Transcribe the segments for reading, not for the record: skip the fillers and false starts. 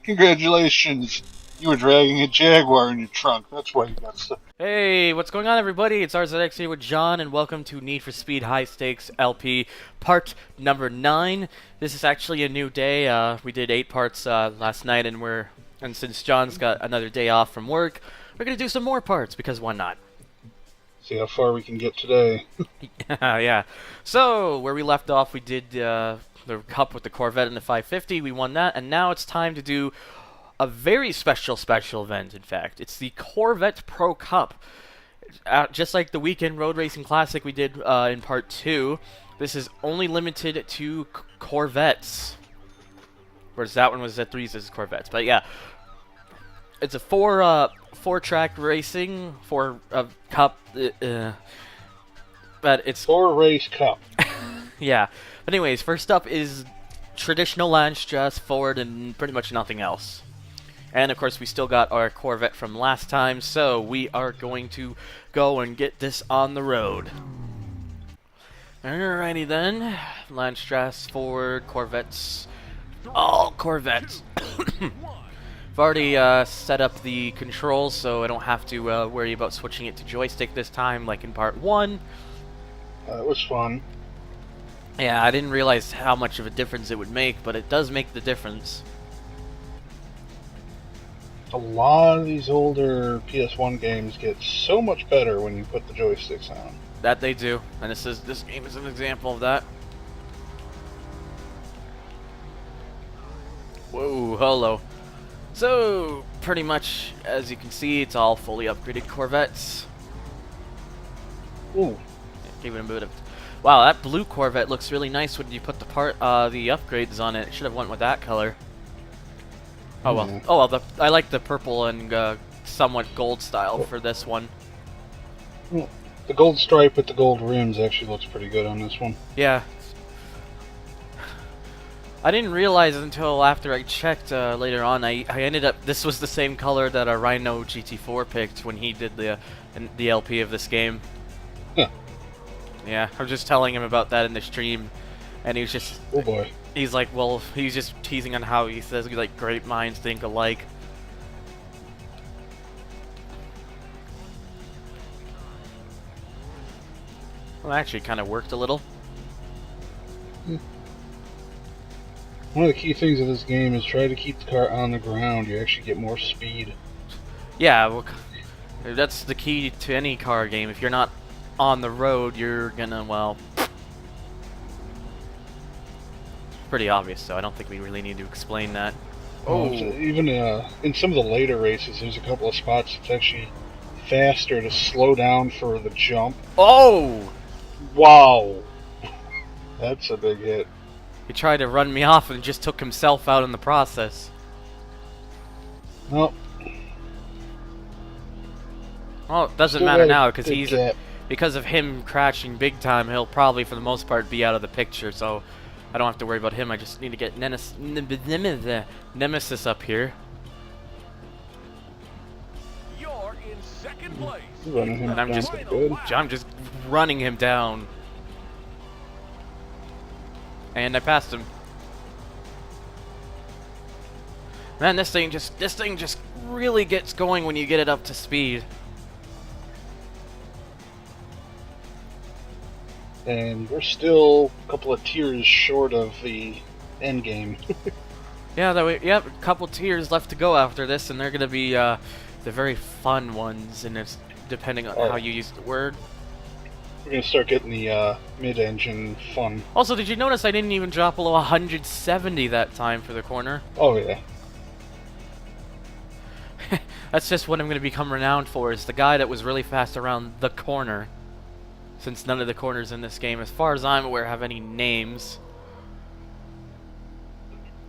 Congratulations. You were dragging a Jaguar in your trunk. That's why you got stuck. Hey, what's going on, everybody? It's RZX here with John, and welcome to Need for Speed High Stakes LP part number 9. This is actually a new day. We did 8 parts last night, and since John's got another day off from work, we're gonna do some more parts because why not? See how far we can get today. Yeah. So where we left off, we did the cup with the Corvette and the 550. We won that, and now it's time to do a very special event. In fact, it's the Corvette Pro Cup. Just like the Weekend Road Racing Classic we did in part 2, this is only limited to Corvettes. Whereas that one was at 3, this is Corvettes. But yeah, it's a four-track racing, cup. But it's 4-race cup. yeah. But anyways, first up is traditional Landstrasse, Ford, and pretty much nothing else. And of course, we still got our Corvette from last time, so we are going to go and get this on the road. Alrighty then. Landstrasse, Ford, Corvettes. All Corvettes. I've already set up the controls, so I don't have to worry about switching it to joystick this time, like in part 1. It was fun. Yeah, I didn't realize how much of a difference it would make, but it does make the difference. A lot of these older PS1 games get so much better when you put the joysticks on. That they do, and this game is an example of that. Whoa, hello. So, pretty much, as you can see, it's all fully upgraded Corvettes. Ooh. Give it a bit of... Wow, that blue Corvette looks really nice when you put the upgrades on it. It should have went with that color. Oh well. Yeah. Oh well. I like the purple and somewhat gold style for this one. Well, the gold stripe with the gold rims actually looks pretty good on this one. Yeah. I didn't realize until after I checked later on. I ended up. This was the same color that our Rhino GT4 picked when he did the LP of this game. Huh. Yeah, I was just telling him about that in the stream, and he was just... Oh boy. He's like, well, he's just teasing on how he says, like, great minds think alike. Well, actually, it kind of worked a little. One of the key things of this game is try to keep the car on the ground. You actually get more speed. Yeah, well, that's the key to any car game. If you're not on the road, you're gonna, well... pretty obvious, so I don't think we really need to explain that. Oh. Even in some of the later races, there's a couple of spots it's actually faster to slow down for the jump. Oh! Wow! That's a big hit. He tried to run me off and just took himself out in the process. Well, well, it doesn't matter now because because of him crashing big time. He'll probably, for the most part, be out of the picture. So I don't have to worry about him. I just need to get Nemesis up here. You're in second place. And I'm just running him down. And I passed him. Man, this thing just really gets going when you get it up to speed. And we're still a couple of tiers short of the end game. Yeah, a couple tiers left to go after this, and they're gonna be the very fun ones, and it's depending on how you use the word. We're gonna start getting the mid-engine fun. Also, did you notice I didn't even drop below 170 that time for the corner? Oh yeah. That's just what I'm gonna become renowned for, is the guy that was really fast around the corner. Since none of the corners in this game, as far as I'm aware, have any names.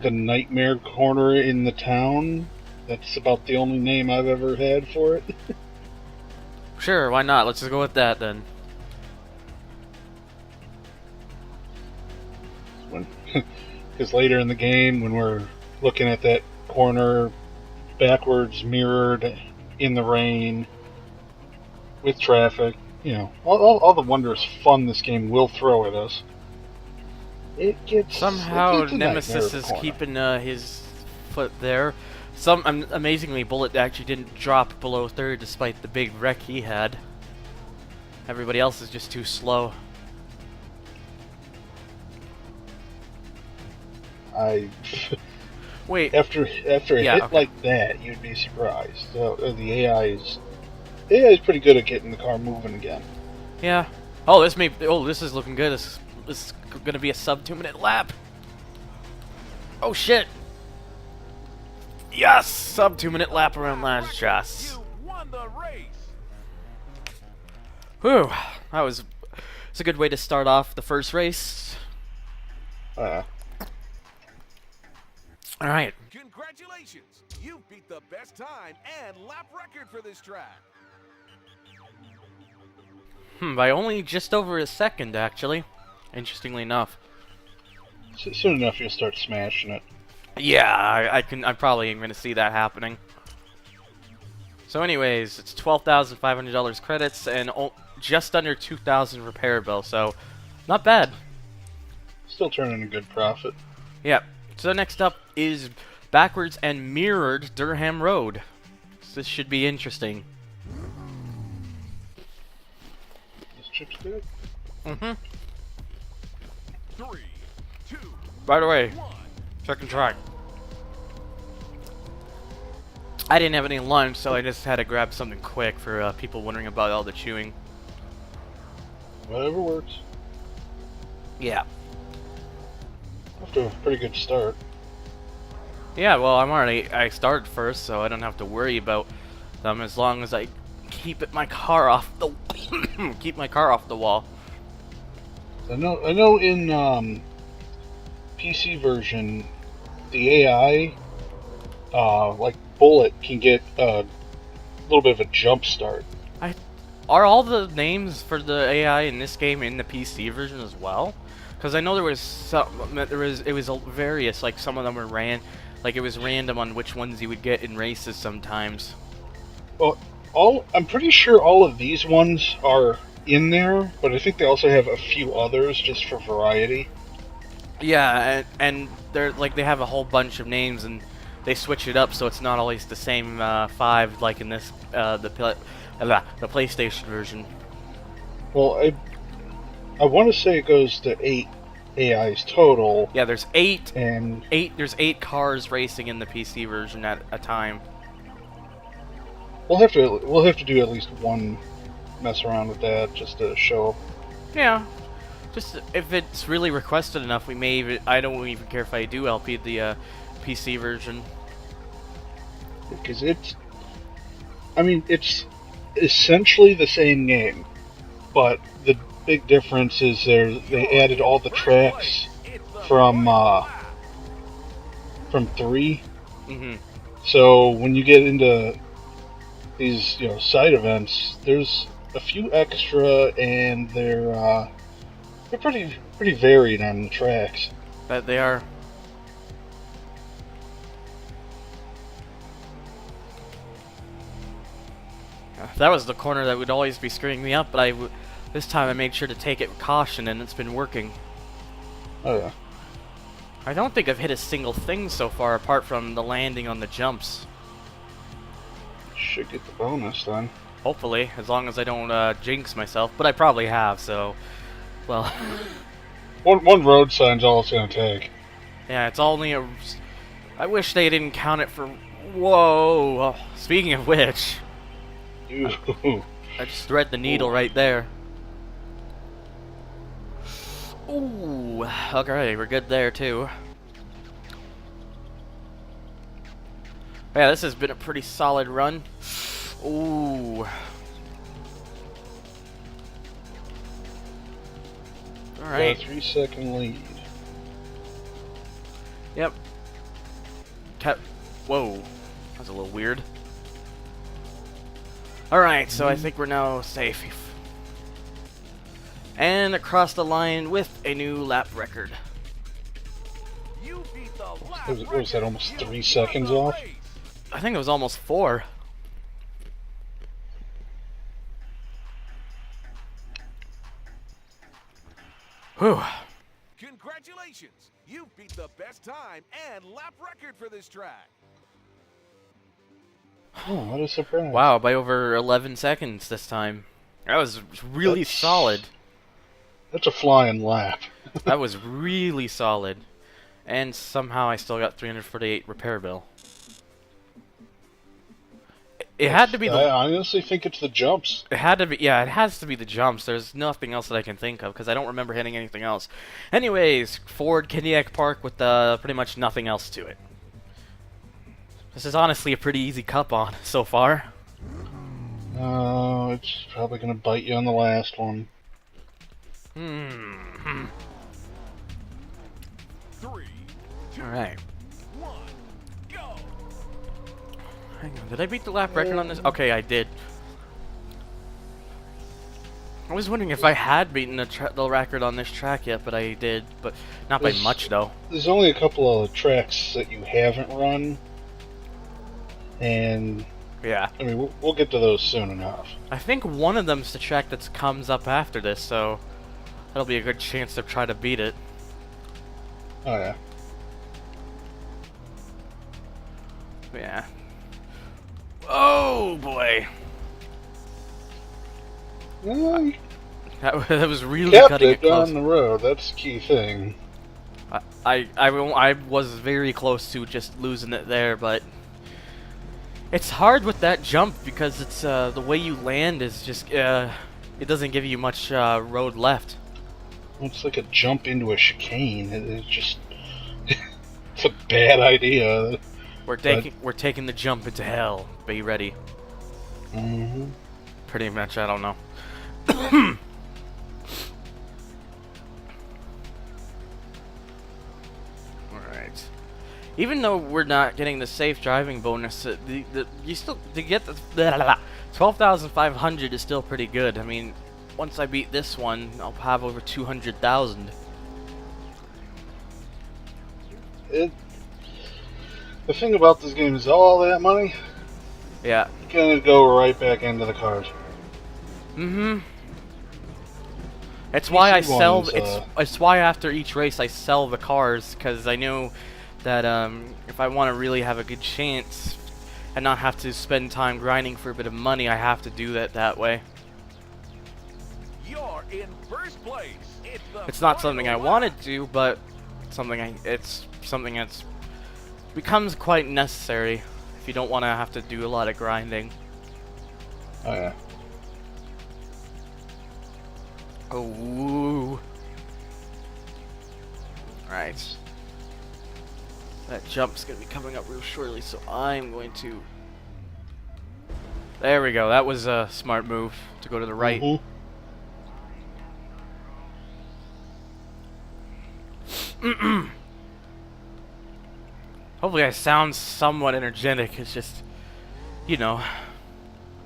The Nightmare Corner in the town. That's about the only name I've ever had for it. Sure, why not? Let's just go with that then. Because later in the game, when we're looking at that corner backwards, mirrored, in the rain, with traffic, you know, all the wondrous fun this game will throw at us. It gets somehow it's a Nemesis nightmare is corner. keeping his output there. Amazingly, Bullet actually didn't drop below third despite the big wreck he had. Everybody else is just too slow. Wait. After a hit like that, you'd be surprised. So, the AI is pretty good at getting the car moving again. Yeah. Oh, this is looking good. This is gonna be a sub 2-minute lap. Oh shit. Yes, sub 2-minute lap around Landstrasse. You won the race. Whew. It's a good way to start off the first race. Uh, All right. Congratulations. You beat the best time and lap record for this track. By only just over a second, actually. Interestingly enough. soon enough, you'll start smashing it. Yeah, I'm probably going to see that happening. So anyways, it's $12,500 credits and just under 2,000 repair bill, so not bad. Still turning a good profit. Yeah. So next up is backwards and mirrored Durham Road. So this should be interesting. This chip's good. Mm-hmm. 3, 2, By the way, 1. second try. I didn't have any lunch, so I just had to grab something quick for people wondering about all the chewing. Whatever works. Yeah. Off to a pretty good start. Yeah, well, I started first, so I don't have to worry about them as long as I keep my car off the wall. I know in PC version, the AI, like Bullet, can get a little bit of a jump start. Are all the names for the AI in this game in the PC version as well? Because I know it was various. Like some of them were it was random on which ones you would get in races sometimes. Well, I'm pretty sure all of these ones are in there, but I think they also have a few others just for variety. Yeah, and they're they have a whole bunch of names and they switch it up so it's not always the same 5 like in this the PlayStation version. Well, I want to say it goes to 8 AIs total. Yeah, there's 8. And there's 8 cars racing in the PC version at a time. we'll have to do at least one mess around with that just to show. Yeah, just if it's really requested enough, we may even. I don't even care if I do LP the PC version. Because it's essentially the same game, but the big difference is they added all the tracks from 3. Mm-hmm. So when you get into these side events, there's a few extra, and they're pretty varied on the tracks. But they are. That was the corner that would always be screwing me up, but this time I made sure to take it with caution, and it's been working. Oh yeah. I don't think I've hit a single thing so far, apart from the landing on the jumps. Should get the bonus then. Hopefully, as long as I don't jinx myself, but I probably have, so... Well... One road sign's all it's gonna take. Yeah, it's only a... I wish they didn't count it for... Whoa! Speaking of which... I just thread the needle right there. Ooh, okay, we're good there too. Yeah, this has been a pretty solid run. Ooh. Alright. 3-second lead. Yep. Whoa. That's a little weird. Alright, so I think we're now safe. And across the line with a new lap record. You beat the lap What was that, almost record. 3 You seconds won the off? race. I think it was almost 4. Whew. Congratulations. You've beat the best time and lap record for this track. Oh, what a surprise. Wow, by over 11 seconds this time. That was really solid. That's a flying lap. That was really solid. And somehow I still got 348 repair bill. It had to be the... I honestly think it's the jumps. It had to be... Yeah, it has to be the jumps. There's nothing else that I can think of, because I don't remember hitting anything else. Anyways, Ford Kindiak Park with pretty much nothing else to it. This is honestly a pretty easy cup on so far. Oh, it's probably going to bite you on the last one. 3, 2, Alright. 1, go! Hang on, did I beat the lap record on this? Okay, I did. I was wondering if I had beaten the record on this track yet, but I did. But not by much, though. There's only a couple of tracks that you haven't run. And... Yeah. I mean, we'll get to those soon enough. I think one of them's the track that comes up after this, so... That'll be a good chance to try to beat it. Oh, yeah. Yeah. Oh, boy. Well, That was really kept cutting it it close. on the road. That's the key thing. I was very close to just losing it there, but it's hard with that jump because it's the way you land is just it doesn't give you much road left. It's like a jump into a chicane. It's just it's a bad idea. We're taking the jump into hell. Be ready. Mm-hmm. Pretty much, I don't know. Alright. Even though we're not getting the safe driving bonus, you still to get the 12,500 is still pretty good. I mean, once I beat this one, I'll have over 200,000. The thing about this game is all that money Yeah. gonna go right back into the cars. Mm-hmm. It's why I PC sell. ones, It's why after each race I sell the cars, because I know that if I want to really have a good chance and not have to spend time grinding for a bit of money, I have to do that way. You're in first place. It's not something I wanted to, but it's something that's becomes quite necessary if you don't want to have to do a lot of grinding. Oh yeah. Oh. Right. That jump's gonna be coming up real shortly, so I'm going to... There we go. That was a smart move to go to the right. Mm-hmm. Hopefully I sound somewhat energetic. It's just, you know...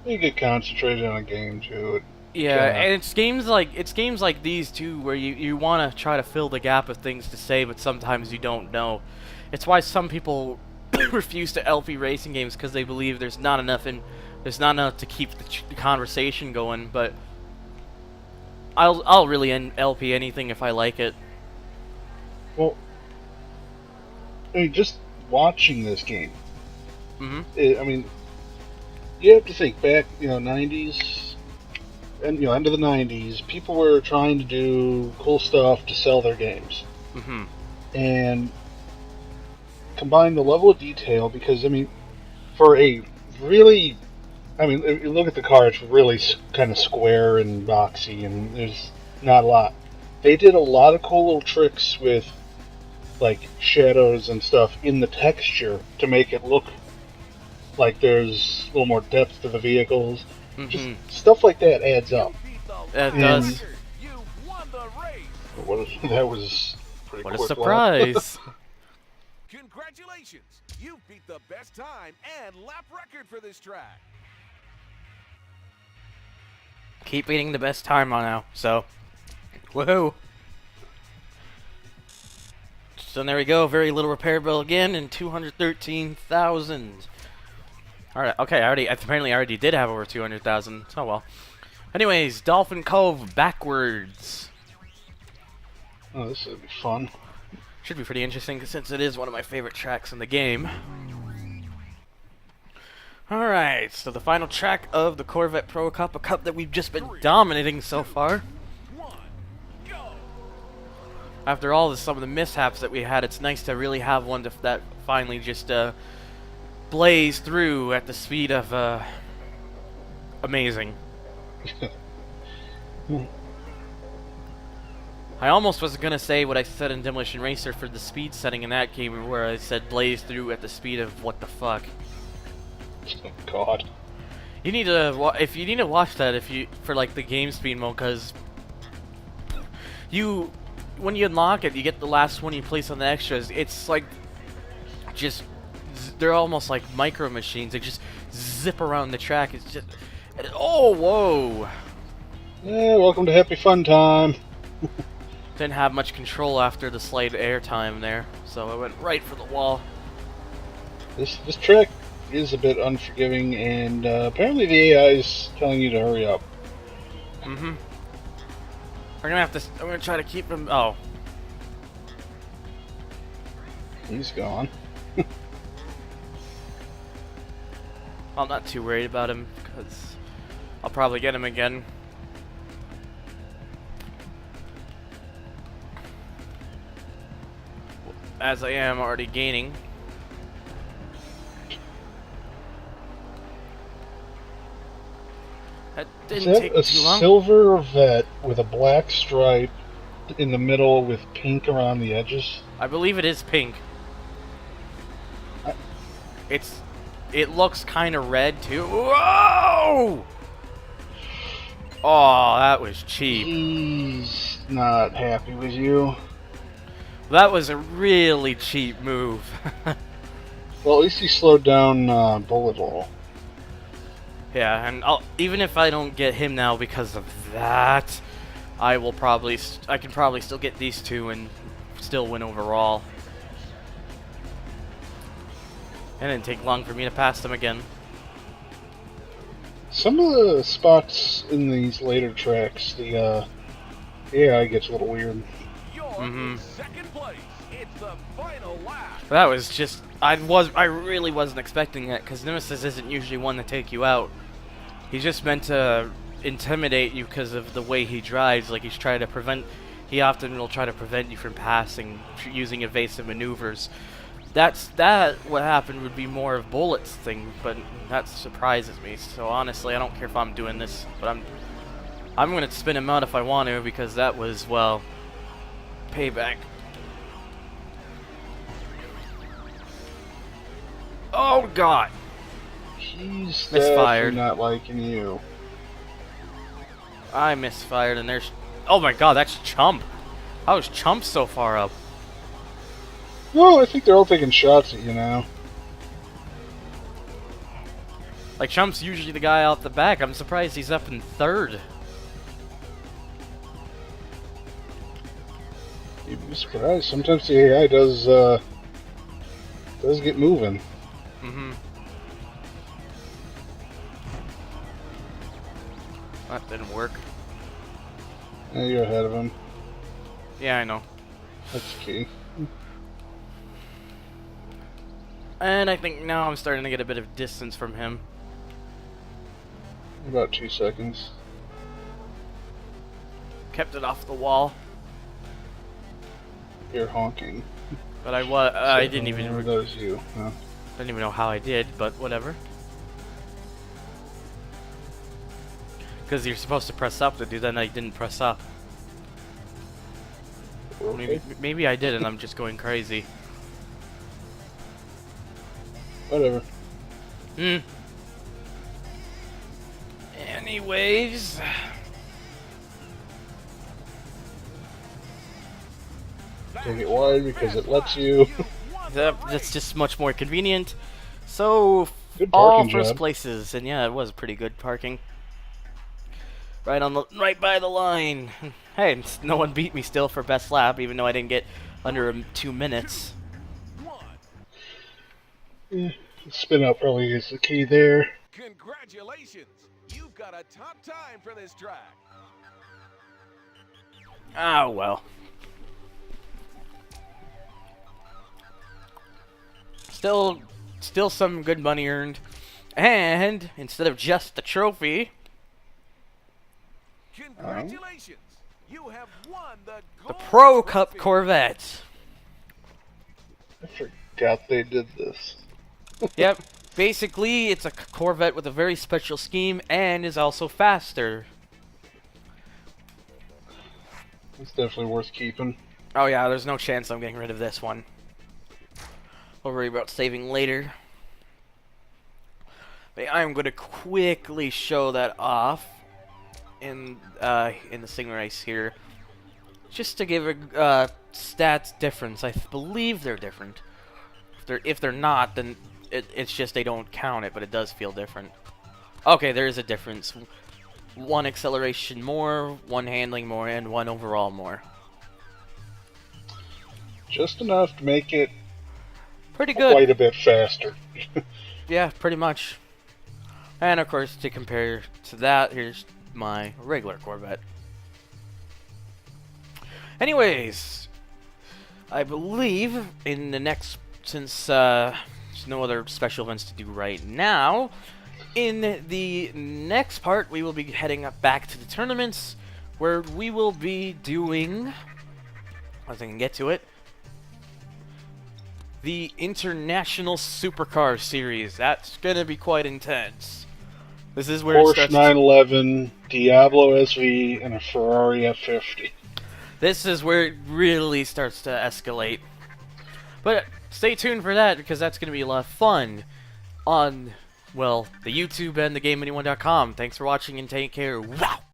You get concentrated on a game too. Yeah, and it's games like these too, where you want to try to fill the gap of things to say, but sometimes you don't know. It's why some people refuse to LP racing games, because they believe there's not enough to keep the conversation going. But I'll really LP anything if I like it. Well, I mean, just watching this game. Mm-hmm. I mean, you have to think back, 90s, and end of the 90s, people were trying to do cool stuff to sell their games. Mm-hmm. And combine the level of detail, because, I mean, for a really... I mean, if you look at the car, it's really kind of square and boxy, and there's not a lot. They did a lot of cool little tricks with, like, shadows and stuff in the texture to make it look like there's a little more depth to the vehicles. Mm-hmm. Just stuff like that adds up. It does. You won the race. That was pretty What a quick surprise! Congratulations. You beat the best time and lap record for this track. Keep beating the best time on now, so woohoo! So there we go, very little repair bill again, and 213,000. Alright, okay, apparently I already did have over 200,000, oh well. Anyways, Dolphin Cove backwards. Oh, this would be fun. Should be pretty interesting since it is one of my favorite tracks in the game. Alright, so the final track of the Corvette Pro Cup, a cup that we've just been dominating so far. After all some of the mishaps that we had, it's nice to really have one that finally just blaze through at the speed of amazing. I almost was gonna say what I said in Demolition Racer for the speed setting in that game, where I said blaze through at the speed of what the fuck. Oh God. You need to watch that for like the game speed mode, because when you unlock it, you get the last one you place on the extras. It's like they're almost like micro machines. They just zip around the track. It's just oh whoa. Yeah, welcome to Happy Fun Time. Didn't have much control after the slight air time there, so I went right for the wall. This track is a bit unforgiving, and apparently the AI is telling you to hurry up. Mm-hmm. I'm gonna try to keep him. Oh, He's gone. I'm not too worried about him because I'll probably get him again. As I am already gaining. That Is didn't that take a too long. silver Corvette with a black stripe in the middle with pink around the edges? I believe it is pink. I- It looks kind of red too. Whoa! Oh, that was cheap. He's not happy with you. That was a really cheap move. Well, at least he slowed down Bullet Hole. Yeah, and even if I don't get him now because of that, I can probably still get these two and still win overall. It didn't take long for me to pass them again. Some of the spots in these later tracks, the AI gets a little weird. Mm-hmm. Second place. It's the final lap. That was just I really wasn't expecting that, because Nemesis isn't usually one to take you out. He's just meant to intimidate you because of the way he drives. Like he often will try to prevent you from passing using evasive maneuvers. What happened would be more of Bullet's thing, but that surprises me. So honestly, I don't care if I'm doing this, but I'm gonna spin him out if I want to, because that was, well, payback. Oh God! He's Misfired. definitely not liking you. I misfired, and there's. Oh my God, that's Chump. How is Chump so far up? Well, I think they're all taking shots at you now. Like, Chump's usually the guy out the back. I'm surprised he's up in third. You'd be surprised. Sometimes the AI does get moving. Mm-hmm. That didn't work. Now you're ahead of him. Yeah, I know. That's key. And I think now I'm starting to get a bit of distance from him. About 2 seconds. Kept it off the wall. You're honking. But I didn't even That was you. Huh? didn't even know how I did, but whatever. Because you're supposed to press up to do that, and I didn't press up. Okay. Maybe I did, and I'm just going crazy. Whatever. Anyways. Take it wide because it lets you. That's just much more convenient. So, Good all parking first job. places, and yeah, it was pretty good parking. Right by the line. Hey, no one beat me still for best lap, even though I didn't get under 2 minutes. Spin out probably is the key there. Congratulations. You've got a top time for this track. Ah, well. still some good money earned. And instead of just the trophy, Congratulations! You have won the Pro Cup Corvette. I forgot they did this. Yep. Basically, it's a Corvette with a very special scheme and is also faster. It's definitely worth keeping. Oh yeah, there's no chance I'm getting rid of this one. We'll worry about saving later. But I'm going to quickly show that off in the Stingrace here, just to give a stats difference. I believe they're different. If they're not, then it's just they don't count it, but it does feel different. Okay, there is a difference. One acceleration more, one handling more, and one overall more. Just enough to make it Pretty good. quite a bit faster. Yeah, pretty much. And of course, to compare to that, here's my regular Corvette. Anyways, I believe in the next, since there's no other special events to do right now, in the next part we will be heading up back to the tournaments, where we will be doing, as I can get to it, the International Supercar Series. That's gonna be quite intense. This is where Porsche it starts. 911, Diablo SV, and a Ferrari F50. This is where it really starts to escalate. But stay tuned for that, because that's gonna be a lot of fun on, well, the YouTube and theGameAnyone.com. Thanks for watching and take care. Wow.